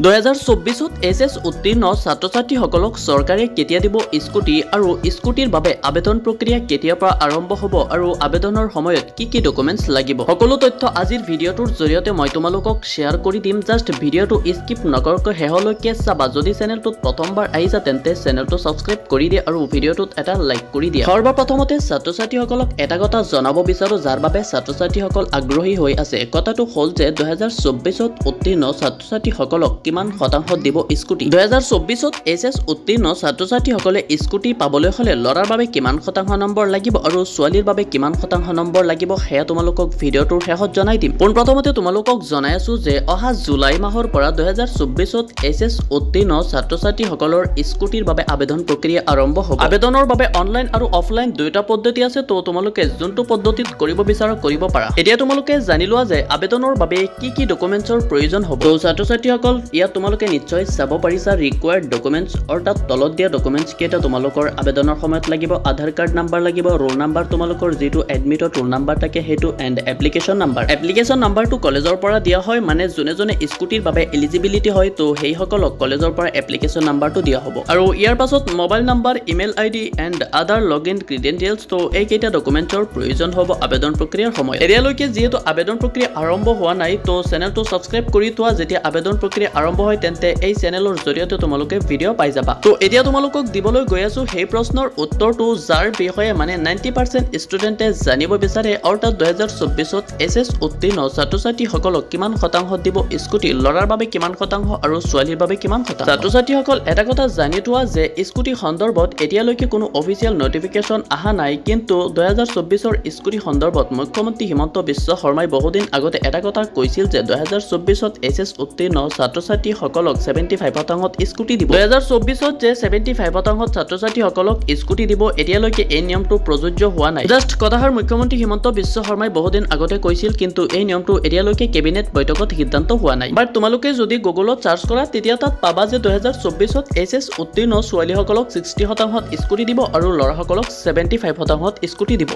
2024 SS উত্তীৰ্ণ ছাত্ৰ-ছাত্ৰীসকলক চৰকাৰে কেতিয়া দিব স্কুটি আৰু স্কুটিৰ বাবে আবেদন প্ৰক্ৰিয়া কেতিয়াৰ পৰা আৰম্ভ হ'ব আৰু আবেদনৰ সময়ত কি ডকুমেন্টছ লাগিব সকলো তথ্য আজিৰ ভিডিঅ'টোৰ জৰিয়তে মই তোমালোকক শ্বেয়াৰ কৰি দিম। জাষ্ট ভিডিঅ'টো স্কিপ নকৰাকৈ শেষলৈকে চাবা। যদি চেনেলটোত প্ৰথমবাৰ আহিছা তেন্তে চেনেলটো সাবস্ক্ৰাইব কৰি দিয়া আৰু ভিডিঅ'টোত এটা লাইক কৰি দিয়া। সৰ্বপ্ৰথমতে ছাত্ৰ-ছাত্ৰীসকলক এটা কথা জনাব বিচাৰো যাৰ বাবে ছাত্ৰ-ছাত্ৰীসকল আগ্ৰহী হৈ আছে। কথাটো হ'ল যে 2024 উত্তীৰ্ণ ছাত্ৰ-ছাত্ৰীসকলক কিমান শতাংশ দিব স্কুটি। 2024 এছএছ উত্তীৰ্ণ ছাত্ৰ-ছাত্ৰীসকলে স্কুটি পাবলৈ হলে লৰাৰ বাবে কিমান শতাংশ নম্বৰ লাগিব আৰু ছোৱালীৰ বাবে কিমান শতাংশ নম্বৰ লাগিব সেয়া তোমালোকক ভিডিঅ'টোৰ শেষত জনাই দিম। পোনপ্ৰথমতে তোমালোকক জনাই আছো যে অহা জুলাই মাহৰ পৰা 2024 এছএছ উত্তীৰ্ণ ছাত্ৰ-ছাত্ৰীসকলৰ স্কুটিৰ বাবে আবেদন প্ৰক্ৰিয়া আৰম্ভ হ'ব। আবেদনৰ বাবে অনলাইন আৰু অফলাইন দুয়োটা পদ্ধতি আছে, তো তোমালোকে যোনটো পদ্ধতিত কৰিব বিচাৰা কৰিব পাৰা। এতিয়া তোমালোকে জানি লোৱা যে আবেদনৰ বাবে কি ডকুমেন্টছৰ প্ৰয়োজন হ'ব। তো ছাত্ৰ-ছাত্ৰীসকল ইয়াত তোমালোকে নিশ্চয় চাব পাৰিছা ৰিকোয়াৰ্ড ডকুমেন্টছ অৰ্থাৎ তলত দিয়া ডকুমেন্টছ কেইটা তোমালোকৰ আবেদনৰ সময়ত লাগিব। আধাৰ কাৰ্ড নাম্বাৰ লাগিব, ৰোল নাম্বাৰ তোমালোকৰ যিটো এডমিটত ৰোল নাম্বাৰ থাকে সেইটো, এণ্ড এপ্লিকেশ্যন নাম্বাৰ। এপ্লিকেশ্যন নাম্বাৰটো কলেজৰ পৰা দিয়া হয়, মানে যোনে স্কুটিৰ বাবে এলিজিবিলিটি হয় তো সেইসকলক কলেজৰ পৰা এপ্লিকেশ্যন নাম্বাৰটো দিয়া হ'ব। আৰু ইয়াৰ পাছত mobile number, email ID and other login credentials. তো এইকেইটা ডকুমেন্টছৰ প্ৰয়োজন হ'ব আবেদন প্ৰক্ৰিয়াৰ সময়ত। এতিয়ালৈকে যিহেতু আবেদন প্ৰক্ৰিয়া আৰম্ভ হোৱা নাই তো চেনেলটো সাবস্ক্ৰাইব কৰি থোৱা। যেতিয়া আবেদন প্ৰক্ৰিয়া আৰম্ভ হয় তেন্তে এই চেনেলৰ জৰিয়তে তোমালোকে ভিডিঅ' পাই যাবা। তো এতিয়া তোমালোকক দিবলৈ গৈ আছো সেই প্ৰশ্নৰ উত্তৰটো যাৰ বিষয়ে মানে 90% ষ্টুডেণ্টে জানিব বিচাৰে, অৰ্থাৎ 2024 এছএছ উত্তীৰ্ণ ছাত্ৰ-ছাত্ৰীসকলক কিমান শতাংশ দিব স্কুটি, ল'ৰাৰ বাবে কিমান শতাংশ আৰু ছোৱালীৰ বাবে কিমান শতাংশ। ছাত্ৰ-ছাত্ৰীসকল এটা কথা জানি থোৱা যে স্কুটি সন্দৰ্ভত এতিয়ালৈকে কোনো অফিচিয়েল নটিফিকেশ্যন অহা নাই, কিন্তু 2024 স্কুটি সন্দৰ্ভত মুখ্যমন্ত্ৰী হিমন্ত বিশ্ব শৰ্মাই বহুদিন আগতে এটা কথা কৈছিল যে 2024 এছএছ উত্তীৰ্ণ ছাত্ৰ-ছাত্ৰীসকলক 75% স্কুটি দিব। 2024 যে 75% ছাত্ৰ-ছাত্ৰীসকলক স্কুটি দিব, এতিয়ালৈকে এই নিয়মটো প্ৰযোজ্য হোৱা নাই। জাষ্ট কথাষাৰ মুখ্যমন্ত্ৰী হিমন্ত বিশ্ব শৰ্মাই বহুদিন আগতে কৈছিল, কিন্তু এই নিয়মটো এতিয়ালৈকে কেবিনেট বৈঠকত সিদ্ধান্ত হোৱা নাই। বাট তোমালোকে যদি গুগলত চাৰ্চ কৰা তেতিয়া তাত পাবা যে 2024 এছএছ উত্তীৰ্ণ ছোৱালীসকলক 60% স্কুটি দিব আৰু ল'ৰাসকলক 75% স্কুটি দিব।